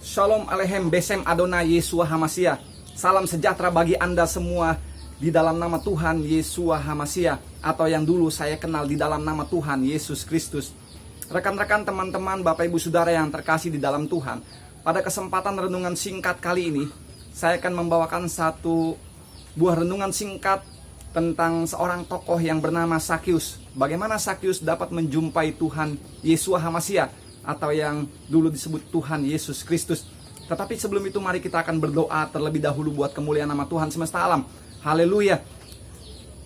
Shalom Aleichem Besem Adonai Yeshua Hamashiach. Salam sejahtera bagi Anda semua di dalam nama Tuhan Yeshua Hamashiach, atau yang dulu saya kenal di dalam nama Tuhan Yesus Kristus. Rekan-rekan, teman-teman, Bapak Ibu Saudara yang terkasih di dalam Tuhan, pada kesempatan renungan singkat kali ini saya akan membawakan satu buah renungan singkat tentang seorang tokoh yang bernama Sakius. Bagaimana Sakius dapat menjumpai Tuhan Yeshua Hamashiach, atau yang dulu disebut Tuhan Yesus Kristus. Tetapi sebelum itu mari kita akan berdoa terlebih dahulu buat kemuliaan nama Tuhan semesta alam. Haleluya.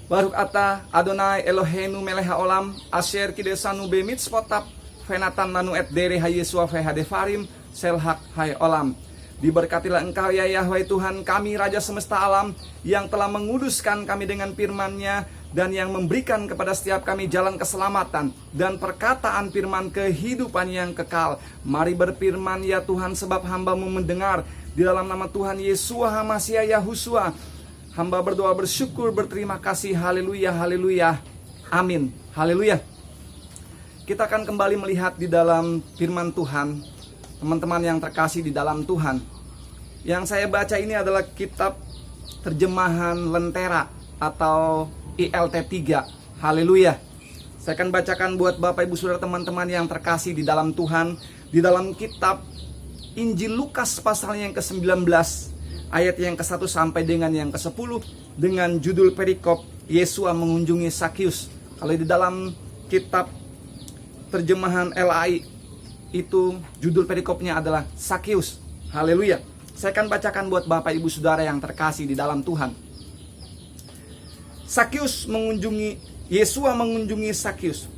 Baruch ata Adonai Eloheinu melech haolam asher kidesanu bemitzvotav venatan nanu et dere hayesua vehadefarim selhak hai olam. Diberkatilah Engkau ya Yahweh Tuhan kami, Raja semesta alam, yang telah menguduskan kami dengan firman-Nya dan yang memberikan kepada setiap kami jalan keselamatan dan perkataan firman kehidupan yang kekal. Mari berfirman ya Tuhan, sebab hamba-Mu mendengar. Di dalam nama Tuhan Yeshua Hamashiach Yahushua, hamba berdoa bersyukur berterima kasih. Haleluya, haleluya, amin, haleluya. Kita akan kembali melihat di dalam firman Tuhan, teman-teman yang terkasih di dalam Tuhan. Yang saya baca ini adalah kitab terjemahan Lentera atau ILT 3. Haleluya. Saya akan bacakan buat Bapak Ibu Saudara, teman-teman yang terkasih di dalam Tuhan, di dalam kitab Injil Lukas pasal yang ke-19 ayat yang ke-1 sampai dengan yang ke-10 dengan judul perikop Yesua mengunjungi Sakius. Kalau di dalam kitab terjemahan LAI itu judul perikopnya adalah Sakius. Haleluya. Saya akan bacakan buat Bapak Ibu Saudara yang terkasih di dalam Tuhan. Yesua mengunjungi Sakius.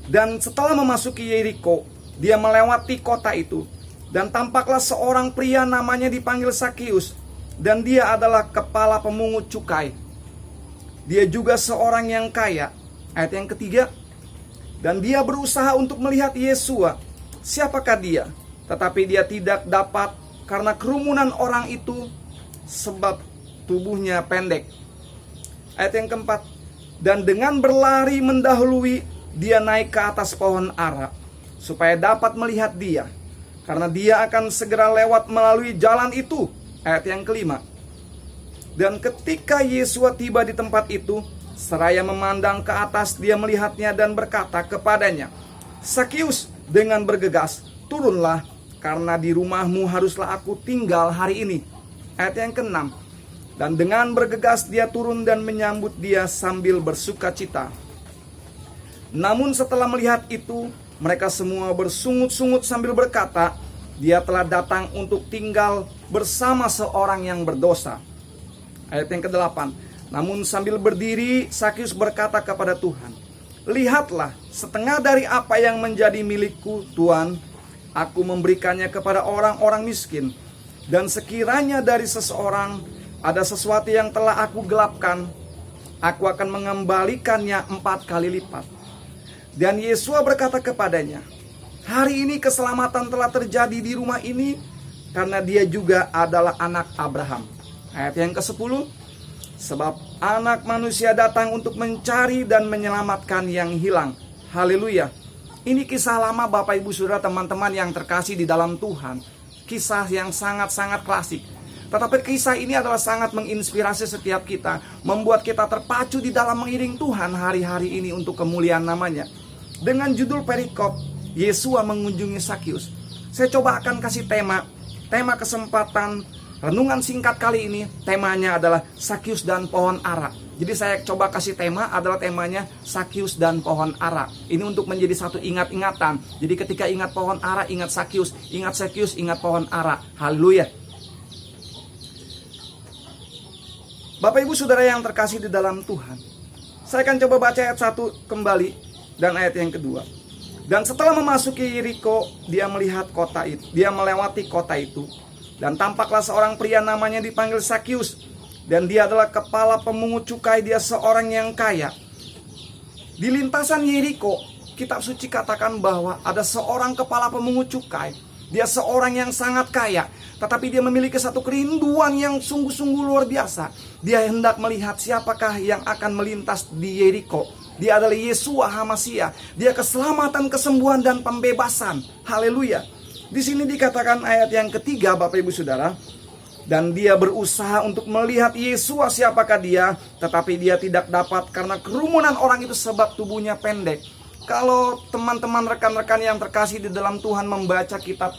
Dan setelah memasuki Yeriko, dia melewati kota itu. Dan tampaklah seorang pria namanya dipanggil Sakius. Dan dia adalah kepala pemungut cukai. Dia juga seorang yang kaya. Ayat yang ketiga. Dan dia berusaha untuk melihat Yesua. Siapakah dia? Tetapi dia tidak dapat karena kerumunan orang itu, sebab tubuhnya pendek. Ayat yang keempat. Dan dengan berlari mendahului, dia naik ke atas pohon ara, supaya dapat melihat dia, karena dia akan segera lewat melalui jalan itu. Ayat yang kelima. Dan ketika Yesua tiba di tempat itu, seraya memandang ke atas, dia melihatnya dan berkata kepadanya, Sakius, dengan bergegas, turunlah, karena di rumahmu haruslah aku tinggal hari ini. Ayat yang ke-6. Dan dengan bergegas dia turun dan menyambut dia sambil bersuka cita. Namun setelah melihat itu, mereka semua bersungut-sungut sambil berkata, dia telah datang untuk tinggal bersama seorang yang berdosa. Ayat yang ke-8. Namun sambil berdiri, Sakius berkata kepada Tuhan, lihatlah, setengah dari apa yang menjadi milikku, Tuhan, aku memberikannya kepada orang-orang miskin. Dan sekiranya dari seseorang ada sesuatu yang telah aku gelapkan, aku akan mengembalikannya 4 kali lipat. Dan Yesua berkata kepadanya, hari ini keselamatan telah terjadi di rumah ini, karena dia juga adalah anak Abraham. Ayat yang ke-10. Sebab anak manusia datang untuk mencari dan menyelamatkan yang hilang. Haleluya. Ini kisah lama Bapak Ibu Saudara, teman-teman yang terkasih di dalam Tuhan. Kisah yang sangat-sangat klasik. Tetapi kisah ini adalah sangat menginspirasi setiap kita, membuat kita terpacu di dalam mengiring Tuhan hari-hari ini untuk kemuliaan namanya. Dengan judul perikop Yesua mengunjungi Sakius, saya coba akan kasih tema kesempatan renungan singkat kali ini. Temanya adalah Sakius dan pohon ara. Jadi saya coba kasih tema adalah temanya Sakius dan pohon ara. Ini untuk menjadi satu ingat-ingatan. Jadi ketika ingat pohon ara, ingat Sakius, ingat pohon ara. Haleluya. Bapak Ibu Saudara yang terkasih di dalam Tuhan, saya akan coba baca ayat 1 kembali dan ayat yang kedua. Dan setelah memasuki Yeriko, dia melewati kota itu. Dan tampaklah seorang pria namanya dipanggil Sakius. Dan dia adalah kepala pemungut cukai, dia seorang yang kaya. Di lintasan Yeriko, kitab suci katakan bahwa ada seorang kepala pemungut cukai. Dia seorang yang sangat kaya, tetapi dia memiliki satu kerinduan yang sungguh-sungguh luar biasa. Dia hendak melihat siapakah yang akan melintas di Yeriko. Dia adalah Yeshua Hamashiach. Dia keselamatan, kesembuhan, dan pembebasan. Haleluya. Di sini dikatakan ayat yang ketiga Bapak Ibu Saudara, dan dia berusaha untuk melihat Yesua siapakah dia, tetapi dia tidak dapat karena kerumunan orang itu sebab tubuhnya pendek. Kalau teman-teman rekan-rekan yang terkasih di dalam Tuhan membaca kitab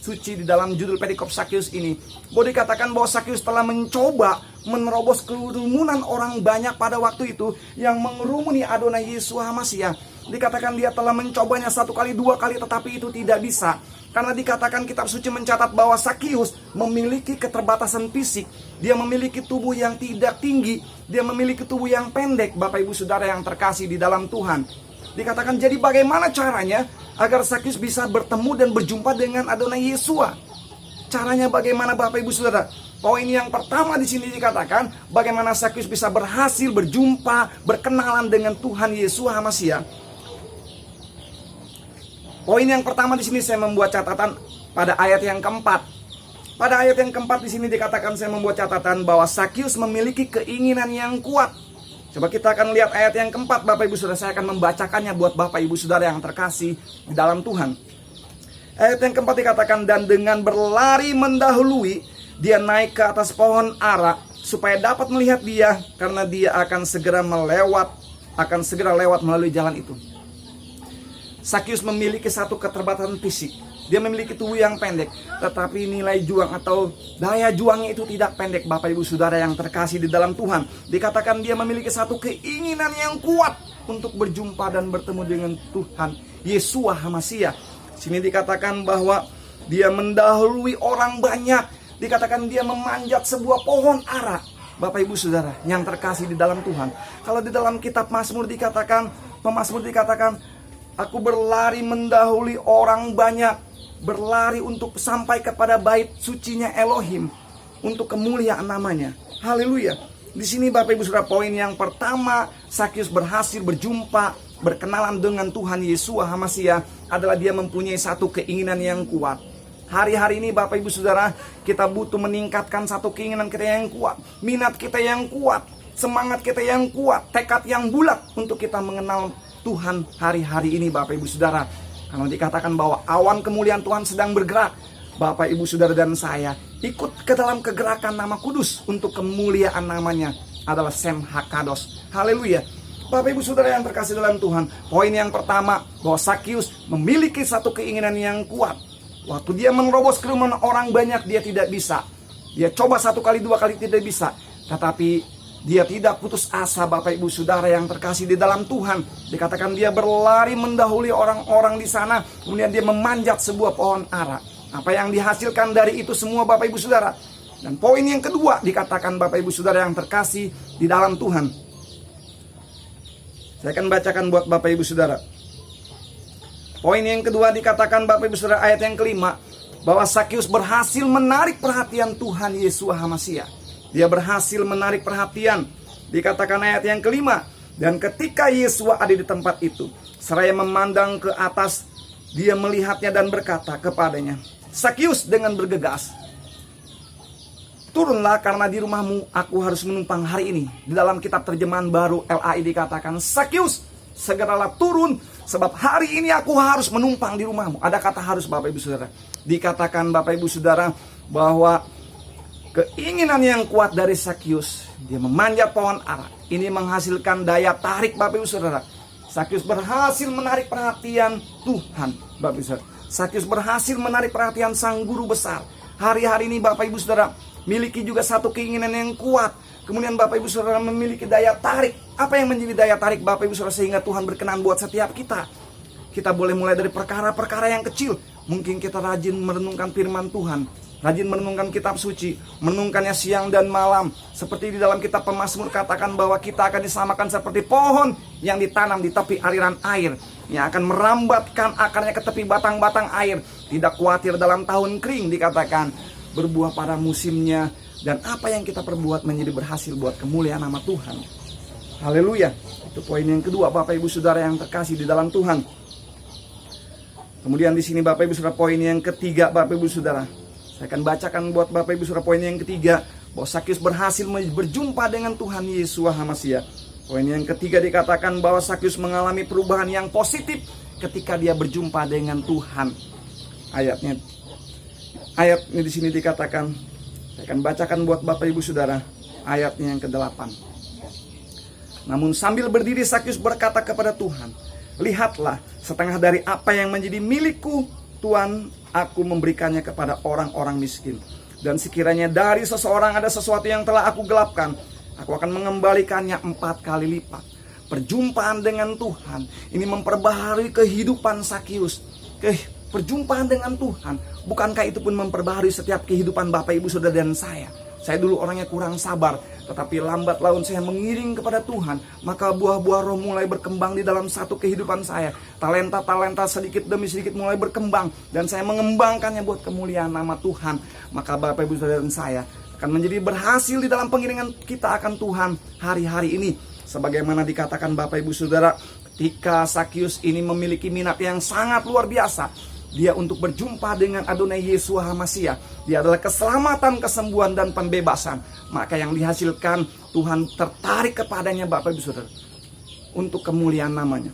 suci di dalam judul perikop Sakius ini, boleh dikatakan bahwa Sakius telah mencoba menerobos kerumunan orang banyak pada waktu itu yang mengerumuni Adonai Yesus Hamasiah. Dikatakan dia telah mencobanya 1 kali 2 kali, tetapi itu tidak bisa. Karena dikatakan kitab suci mencatat bahwa Sakius memiliki keterbatasan fisik. Dia memiliki tubuh yang tidak tinggi, dia memiliki tubuh yang pendek, Bapak Ibu Saudara yang terkasih di dalam Tuhan. Dikatakan jadi bagaimana caranya agar Sakius bisa bertemu dan berjumpa dengan Adonai Yesua? Caranya bagaimana Bapak Ibu Saudara? Poin yang pertama di sini dikatakan bagaimana Sakius bisa berhasil berjumpa, berkenalan dengan Tuhan Yesus Hamasiah. Poin yang pertama di sini saya membuat catatan pada ayat yang keempat. Pada ayat yang keempat di sini dikatakan saya membuat catatan bahwa Sakius memiliki keinginan yang kuat. Coba kita akan lihat ayat yang keempat Bapak Ibu Saudara. Saya akan membacakannya buat Bapak Ibu Saudara yang terkasih di dalam Tuhan. Ayat yang keempat dikatakan, dan dengan berlari mendahului dia naik ke atas pohon ara supaya dapat melihat dia, karena dia akan segera lewat melalui jalan itu. Sakius memiliki satu keterbatasan fisik. Dia memiliki tubuh yang pendek, tetapi nilai juang atau daya juangnya itu tidak pendek Bapak Ibu Saudara yang terkasih di dalam Tuhan. Dikatakan dia memiliki satu keinginan yang kuat untuk berjumpa dan bertemu dengan Tuhan Yesua Hamasiah. Sini dikatakan bahwa dia mendahului orang banyak. Dikatakan dia memanjat sebuah pohon ara. Bapak Ibu Saudara yang terkasih di dalam Tuhan. Kalau di dalam kitab Mazmur dikatakan, pemazmur dikatakan, aku berlari mendahului orang banyak, berlari untuk sampai kepada bait sucinya Elohim, untuk kemuliaan namanya. Haleluya. Di sini Bapak Ibu Saudara, poin yang pertama Sakius berhasil berjumpa, berkenalan dengan Tuhan Yesua Hamasiah adalah dia mempunyai satu keinginan yang kuat. Hari-hari ini Bapak Ibu Saudara, kita butuh meningkatkan satu keinginan kita yang kuat, minat kita yang kuat, semangat kita yang kuat, tekad yang bulat untuk kita mengenal Tuhan hari-hari ini Bapak Ibu Saudara. Kalau dikatakan bahwa awan kemuliaan Tuhan sedang bergerak, Bapak Ibu Saudara dan saya ikut ke dalam kegerakan nama kudus untuk kemuliaan namanya adalah Sem Hakados. Haleluya. Bapak Ibu Saudara yang terkasih dalam Tuhan, poin yang pertama bahwa Sakius memiliki satu keinginan yang kuat. Waktu dia menerobos kerumunan orang banyak, dia tidak bisa. Dia coba 1 kali 2 kali tidak bisa, tetapi dia tidak putus asa Bapak Ibu Saudara yang terkasih di dalam Tuhan. Dikatakan dia berlari mendahului orang-orang di sana, kemudian dia memanjat sebuah pohon ara. Apa yang dihasilkan dari itu semua Bapak Ibu Saudara? Dan poin yang kedua dikatakan Bapak Ibu Saudara yang terkasih di dalam Tuhan. Saya akan bacakan buat Bapak Ibu Saudara. Poin yang kedua dikatakan Bapak Ibu Saudara ayat yang kelima, bahwa Sakius berhasil menarik perhatian Tuhan Yesus Hamasiah. Dia berhasil menarik perhatian. Dikatakan ayat yang kelima, dan ketika Yesua ada di tempat itu, seraya memandang ke atas, dia melihatnya dan berkata kepadanya, Sakius, dengan bergegas, turunlah karena di rumahmu aku harus menumpang hari ini. Di dalam kitab terjemahan baru LAI dikatakan, Sakius, segeralah turun, sebab hari ini aku harus menumpang di rumahmu. Ada kata harus Bapak Ibu Saudara. Dikatakan Bapak Ibu Saudara bahwa keinginan yang kuat dari Sakius, dia memanjat pohon ara, ini menghasilkan daya tarik Bapak Ibu Saudara. Sakius berhasil menarik perhatian Tuhan Bapak Ibu Saudara. Sakius berhasil menarik perhatian sang guru besar. Hari-hari ini Bapak Ibu Saudara miliki juga satu keinginan yang kuat. Kemudian Bapak Ibu Saudara memiliki daya tarik. Apa yang menjadi daya tarik Bapak Ibu Saudara sehingga Tuhan berkenan buat setiap kita? Kita boleh mulai dari perkara-perkara yang kecil. Mungkin kita rajin merenungkan firman Tuhan, rajin merenungkan kitab suci, merenungkannya siang dan malam. Seperti di dalam kitab Pemazmur katakan bahwa kita akan disamakan seperti pohon yang ditanam di tepi aliran air, yang akan merambatkan akarnya ke tepi batang-batang air. Tidak khawatir dalam tahun kering, dikatakan berbuah pada musimnya. Dan apa yang kita perbuat menjadi berhasil buat kemuliaan nama Tuhan. Haleluya. Itu poin yang kedua Bapak Ibu Saudara yang terkasih di dalam Tuhan. Kemudian di sini Bapak Ibu Saudara poin yang ketiga Bapak Ibu Saudara. Saya akan bacakan buat Bapak Ibu Saudara poin yang ketiga, bahwa Sakius berhasil berjumpa dengan Tuhan Yesus Hamasiah. Poin yang ketiga dikatakan bahwa Sakius mengalami perubahan yang positif ketika dia berjumpa dengan Tuhan. Ayatnya ayat ini di sini dikatakan, saya akan bacakan buat Bapak Ibu Saudara ayatnya yang ke-8. Namun sambil berdiri Sakyus berkata kepada Tuhan, lihatlah, setengah dari apa yang menjadi milikku, Tuhan, aku memberikannya kepada orang-orang miskin. Dan sekiranya dari seseorang ada sesuatu yang telah aku gelapkan, aku akan mengembalikannya 4 kali lipat. Perjumpaan dengan Tuhan ini memperbaharui kehidupan Sakyus. Perjumpaan dengan Tuhan, bukankah itu pun memperbaharui setiap kehidupan Bapak Ibu Saudara dan saya? Saya dulu orangnya kurang sabar, tetapi lambat laun saya mengiring kepada Tuhan, maka buah-buah roh mulai berkembang di dalam satu kehidupan saya. Talenta-talenta sedikit demi sedikit mulai berkembang, dan saya mengembangkannya buat kemuliaan nama Tuhan. Maka Bapak Ibu Saudara dan saya akan menjadi berhasil di dalam pengiringan kita akan Tuhan hari-hari ini. Sebagaimana dikatakan Bapak Ibu Saudara, ketika Sakyus ini memiliki minat yang sangat luar biasa, dia untuk berjumpa dengan Adonai Yeshua HaMashiach. Dia adalah keselamatan, kesembuhan, dan pembebasan. Maka yang dihasilkan, Tuhan tertarik kepadanya Bapak Ibu Saudara, untuk kemuliaan namanya.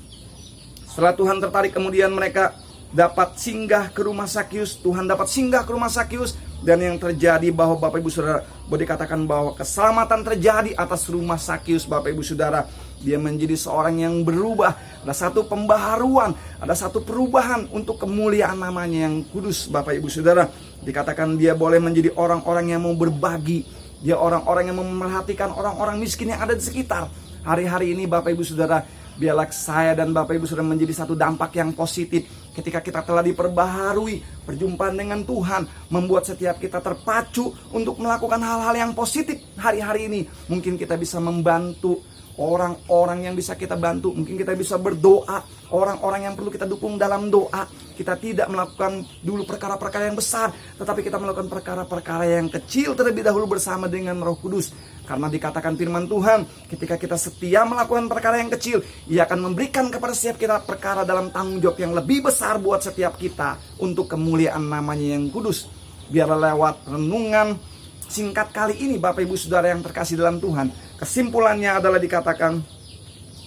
Setelah Tuhan tertarik, kemudian mereka dapat singgah ke rumah Sakyus. Tuhan dapat singgah ke rumah Sakyus. Dan yang terjadi bahwa Bapak Ibu Saudara, boleh dikatakan bahwa keselamatan terjadi atas rumah Sakyus Bapak Ibu Saudara. Dia menjadi seorang yang berubah. Ada satu pembaharuan, ada satu perubahan untuk kemuliaan namanya yang kudus Bapak Ibu Saudara. Dikatakan dia boleh menjadi orang-orang yang mau berbagi. Dia orang-orang yang memerhatikan orang-orang miskin yang ada di sekitar. Hari-hari ini Bapak Ibu Saudara, biarlah saya dan Bapak Ibu Saudara menjadi satu dampak yang positif. Ketika kita telah diperbaharui, perjumpaan dengan Tuhan membuat setiap kita terpacu untuk melakukan hal-hal yang positif hari-hari ini. Mungkin kita bisa membantu orang-orang yang bisa kita bantu. Mungkin kita bisa berdoa, orang-orang yang perlu kita dukung dalam doa. Kita tidak melakukan dulu perkara-perkara yang besar, tetapi kita melakukan perkara-perkara yang kecil terlebih dahulu bersama dengan Roh Kudus. Karena dikatakan firman Tuhan, ketika kita setia melakukan perkara yang kecil, Ia akan memberikan kepada setiap kita perkara dalam tanggung jawab yang lebih besar buat setiap kita, untuk kemuliaan namanya yang kudus. Biarlah lewat renungan singkat kali ini Bapak Ibu Saudara yang terkasih dalam Tuhan, kesimpulannya adalah dikatakan,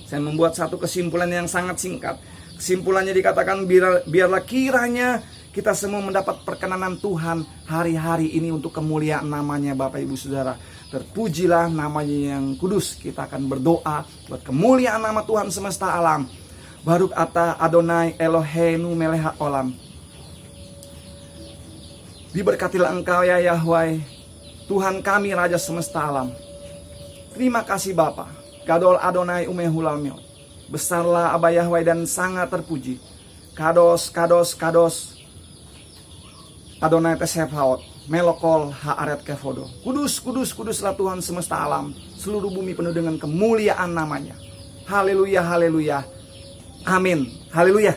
saya membuat satu kesimpulan yang sangat singkat. Kesimpulannya dikatakan, biarlah kiranya kita semua mendapat perkenanan Tuhan hari-hari ini untuk kemuliaan namanya Bapak Ibu Saudara. Terpujilah namanya yang kudus. Kita akan berdoa buat kemuliaan nama Tuhan semesta alam. Baruk ata Adonai Eloheinu melech haolam. Diberkatilah Engkau ya Yahweh, Tuhan kami Raja semesta alam. Terima kasih Bapa. Gadol Adonai umehulal meot. Besarlah Aba Yahweh dan sangat terpuji. Kados, kados, kados. Adonai Tesephaot. Melokol haaret kefodo. Kudus, kudus, kuduslah Tuhan semesta alam. Seluruh bumi penuh dengan kemuliaan namanya. Haleluya, haleluya. Amin. Haleluya.